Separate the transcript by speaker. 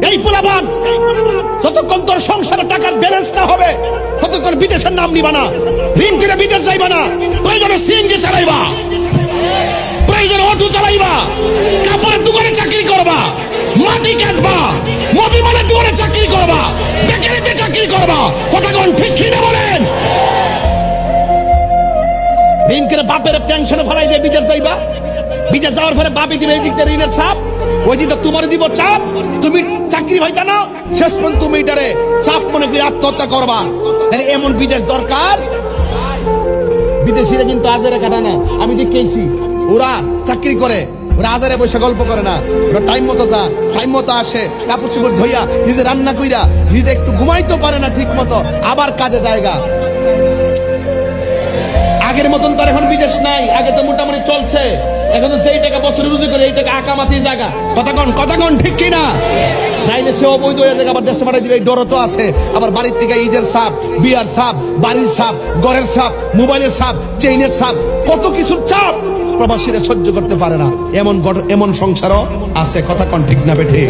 Speaker 1: এই পোলাপান যতক্ষণ তোর সংসারে টাকার ব্যালেন্স না হবে ততক্ষণ বিদেশের নাম নিবা না, ঋণ করে বিদেশ যাইবা না। প্রয়োজনে সিএনজি চালাইবা, প্রয়োজনে অটো চালাইবা, কাপড়ের দোকানে চাকরি করবা, মাটি কাটবা, মদিমানের দোকানে চাকরি করবা, বেকারিতে চাকরি করবা। কথা কোন ঠিক কি না বলেন? ঋণ করে বাপের টেনশনে ফেলাই দিয়ে বিদেশ যাইবা, বিদেশ যাওয়ার পরে বাপি দিবে এই দিক দিয়ে ঋণের চাপ, ওই দিকটা তোমার দিব চাপ, তুমি চাকরি হইতা না, শেষ পর্যন্ত তুমি এটারে চাপ মনে করে আত্মহত্যা করবা। তাহলে এমন বিদেশ দরকার। বিদেশিরা কিন্তু আজারে কাটা না, আমি দেখেছি ওরা চাকরি করে, ওরা আজারে বসে গল্প করে না, ওরা টাইম মতো যা, টাইম মতো আসে, কাপড় চোপড় ধইয়া নিজে রান্না কইরা নিজে একটু ঘুমাইতে পারে না ঠিক মতো, আবার কাজে জায়গা। আগের মতন তো এখন বিদেশ নাই, আগে তো মোটামুটি চলছে। এখন তো যেই টাকা বছরে রুজি করে এই টাকা আকামাতি জায়গা। কথা কন ঠিক কিনা? নাইলে সে অবৈধ হয়ে যায়, আবার দেশে পাঠাই দিবে, এই ডরও তো আছে। আবার বাড়ির থেকে ঈদের সাপ, বিয়ার সাপ, বাড়ির সাপ, ঘরের সাপ, মোবাইলের সাপ, চেইনের সাপ, কত কিছুর চাপ প্রবাসীরা সহ্য করতে পারে না। এমন সংসারও আছে। কথা কন ঠিক না বেঠে?